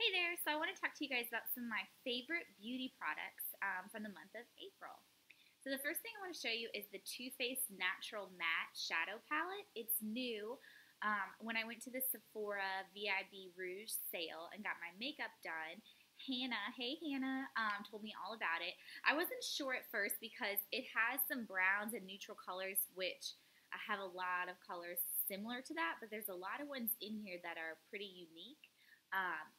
Hey there, so I want to talk to you guys about some of my favorite beauty products from the month of April. So the first thing I want to show you is the Too Faced Natural Matte Shadow Palette. It's new. When I went to the Sephora VIB Rouge sale and got my makeup done, Hannah, hey Hannah, told me all about it. I wasn't sure at first because it has some browns and neutral colors, which I have a lot of colors similar to that, but there's a lot of ones in here that are pretty unique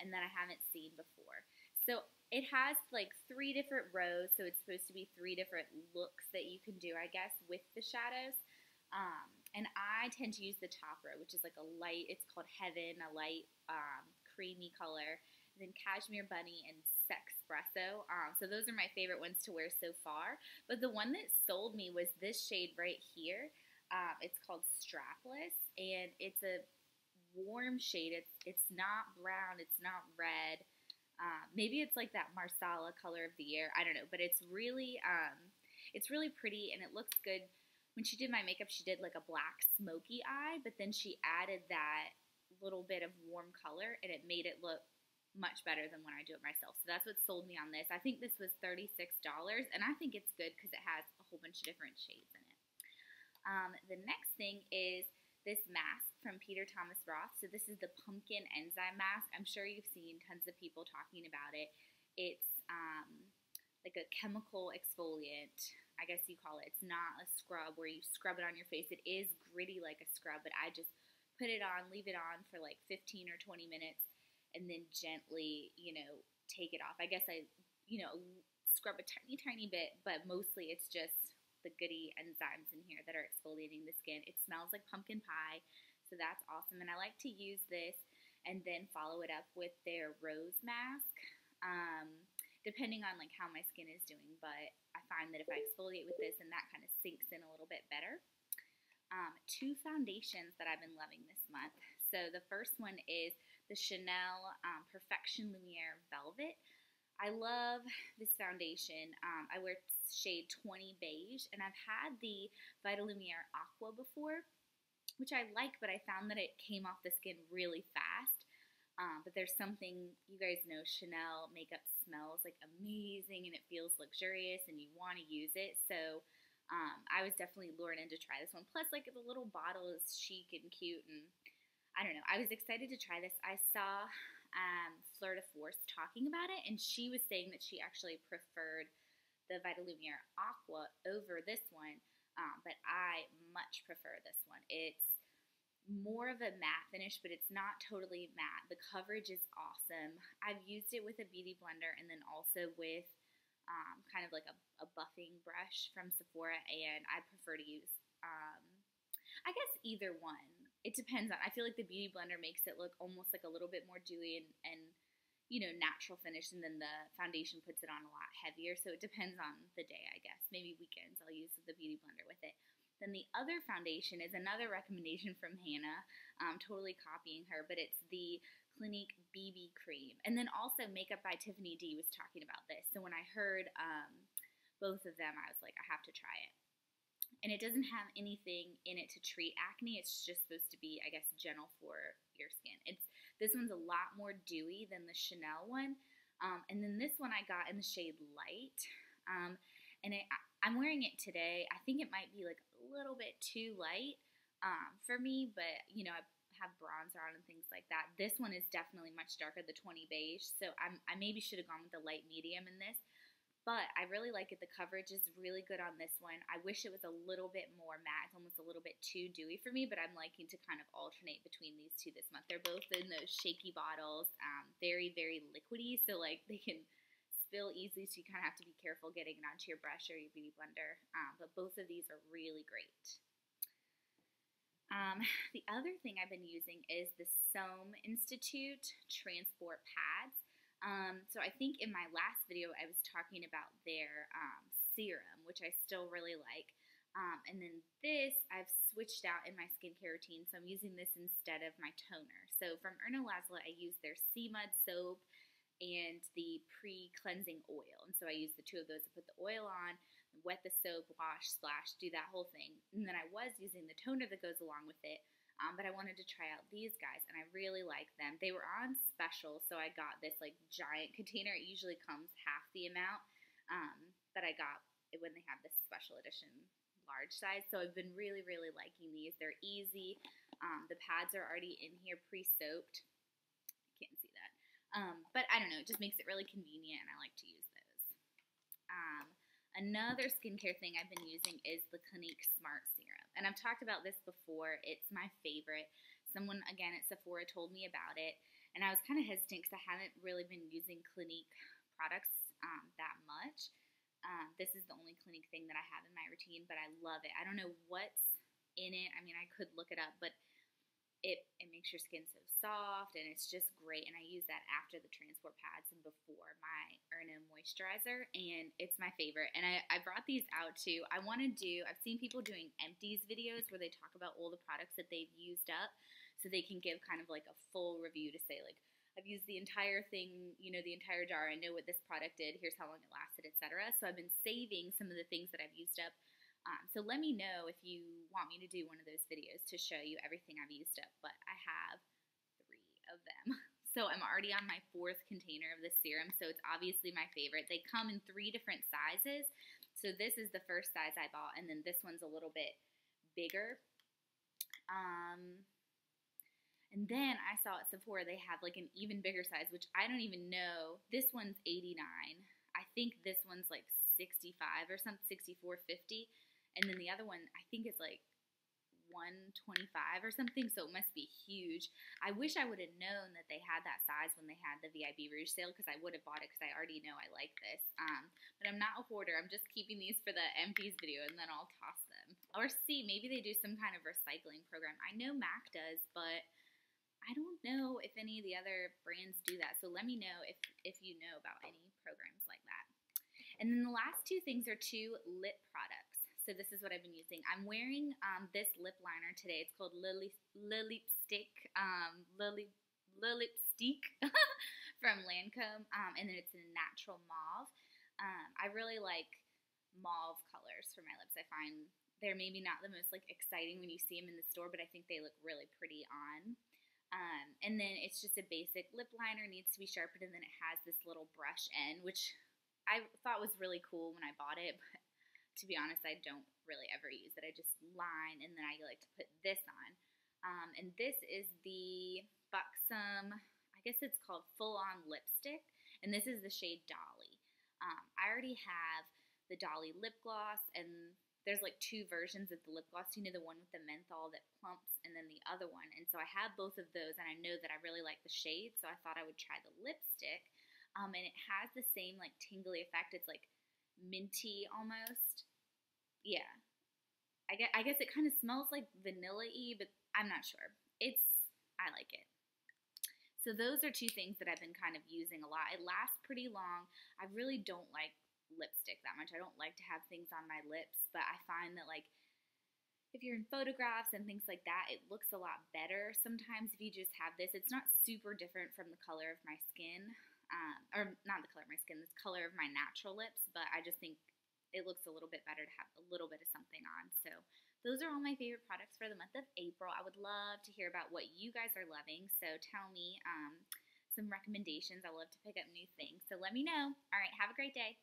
and that I haven't seen before. So it has like 3 different rows, so it's supposed to be 3 different looks that you can do, I guess, with the shadows. And I tend to use the top row, which is like a light, it's called Heaven, a light creamy color. And then Cashmere Bunny and Sexpresso. So those are my favorite ones to wear so far. But the one that sold me was this shade right here. It's called Strapless, and it's a warm shade. It's not brown, it's not red. Maybe it's like that Marsala color of the year. I don't know, but it's really pretty and it looks good. When she did my makeup, she did like a black smoky eye, but then she added that little bit of warm color and it made it look much better than when I do it myself. So that's what sold me on this. I think this was $36 and I think it's good because it has a whole bunch of different shades in it. The next thing is this mask from Peter Thomas Roth. So this is the Pumpkin Enzyme Mask. I'm sure you've seen tons of people talking about it. It's like a chemical exfoliant, I guess you call it. It's not a scrub where you scrub it on your face. It is gritty like a scrub, but I just put it on, leave it on for like 15 or 20 minutes, and then gently, take it off. I guess I, scrub a tiny, tiny bit, but mostly it's just the goody enzymes in here that are exfoliating the skin. It smells like pumpkin pie, so that's awesome. And I like to use this and then follow it up with their rose mask, depending on like how my skin is doing. But I find that if I exfoliate with this, and that kind of sinks in a little bit better. 2 foundations that I've been loving this month. So the first one is the Chanel Perfection Lumiere Velvet. I love this foundation. I wear shade 20 Beige, and I've had the Vitalumiere Aqua before, which I like, but I found that it came off the skin really fast. But there's something, you guys know, Chanel makeup smells like amazing, and it feels luxurious, and you want to use it. So I was definitely lured in to try this one. Plus, like, the little bottle is chic and cute, and I don't know. I was excited to try this. I saw Fleur de Force talking about it, and she was saying that she actually preferred the Vitalumiere Aqua over this one, but I much prefer this one. It's more of a matte finish, but it's not totally matte. The coverage is awesome. I've used it with a beauty blender and then also with kind of like a buffing brush from Sephora, and I prefer to use, I guess, either one. It depends on, I feel like the beauty blender makes it look almost like a little bit more dewy and natural finish, and then the foundation puts it on a lot heavier. So it depends on the day, I guess. Maybe weekends I'll use the beauty blender with it. Then the other foundation is another recommendation from Hannah, totally copying her, but it's the Clinique BB Cream. And then also Makeup by Tiffany D was talking about this. So when I heard both of them, I was like, I have to try it. And it doesn't have anything in it to treat acne. It's just supposed to be, I guess, gentle for your skin. This one's a lot more dewy than the Chanel one. And then this one I got in the shade Light. And I'm wearing it today. I think it might be like a little bit too light for me, but I have bronzer on and things like that. This one is definitely much darker, the 20 Beige. So I maybe should have gone with the light medium in this. But I really like it. The coverage is really good on this one. I wish it was a little bit more matte. It's almost a little bit too dewy for me, but I'm liking to kind of alternate between these two this month. They're both in those shaky bottles, very, very liquidy, so like they can spill easily, so you kind of have to be careful getting it onto your brush or your beauty blender. But both of these are really great. The other thing I've been using is the Somme Institute Transport Pads. So I think in my last video I was talking about their serum, which I still really like. And then this I've switched out in my skincare routine, so I'm using this instead of my toner. So from Erno Laszlo, I use their Sea Mud soap and the pre-cleansing oil. And so I use the 2 of those to put the oil on, wet the soap, wash, splash, do that whole thing. And then I was using the toner that goes along with it. But I wanted to try out these guys, and I really like them. They were on special, so I got this like giant container. It usually comes half the amount, but I got it when they have this special edition large size. So I've been really, really liking these. They're easy. The pads are already in here pre-soaped. Can't see that. But I don't know, it just makes it really convenient, and I like to use those. Another skincare thing I've been using is the Clinique Smart Serum. And I've talked about this before. It's my favorite. Someone, again, at Sephora told me about it. And I was kind of hesitant because I haven't really been using Clinique products that much. This is the only Clinique thing that I have in my routine, but I love it. I don't know what's in it. I mean, I could look it up, but it makes your skin so soft, and it's just great. And I use that after the transport pads and before my moisturizer, and it's my favorite. And I brought these out too. I've seen people doing empties videos where they talk about all the products that they've used up, so they can give kind of like a full review to say like, I've used the entire thing, the entire jar. I know what this product did. Here's how long it lasted, etc. So I've been saving some of the things that I've used up. So let me know if you want me to do one of those videos to show you everything I've used up, but I have 3 of them. So I'm already on my 4th container of this serum, so it's obviously my favorite. They come in 3 different sizes. So this is the first size I bought, and then this one's a little bit bigger. And then I saw at Sephora they have like an even bigger size, which I don't even know. This one's $89. I think this one's like $65 or something, $64.50. And then the other one, I think it's like $125 or something, so it must be huge. I wish I would have known that they had that size when they had the VIB Rouge sale, because I would have bought it because I already know I like this. But I'm not a hoarder. I'm just keeping these for the empties video, and then I'll toss them. Or see, maybe they do some kind of recycling program. I know MAC does, but I don't know if any of the other brands do that. So let me know if you know about any programs like that. And then the last 2 things are 2 lip products. So this is what I've been using. I'm wearing this lip liner today. It's called Lipstique from Lancome, and then it's in a natural mauve. I really like mauve colors for my lips. I find they're maybe not the most like exciting when you see them in the store, but I think they look really pretty on. And then it's just a basic lip liner, needs to be sharpened, and then it has this little brush end, which I thought was really cool when I bought it, but to be honest, I don't really ever use it. I just line, and then I like to put this on. And this is the Buxom, I guess it's called Full On Lipstick, and this is the shade Dolly. I already have the Dolly lip gloss, and there's like 2 versions of the lip gloss. The one with the menthol that plumps, and then the other one. And so I have both of those, and I know that I really like the shade, so I thought I would try the lipstick. And it has the same like tingly effect. It's like minty almost. Yeah. I guess it kind of smells like vanilla-y, but I'm not sure. I like it. So those are 2 things that I've been kind of using a lot. It lasts pretty long. I really don't like lipstick that much. I don't like to have things on my lips, but I find that like if you're in photographs and things like that, it looks a lot better sometimes if you just have this. It's not super different from the color of my skin, or not the color of my skin, the color of my natural lips, but I just think it looks a little bit better to have a little bit of something on. So those are all my favorite products for the month of April. I would love to hear about what you guys are loving, so tell me some recommendations. I love to pick up new things, so let me know. All right, have a great day.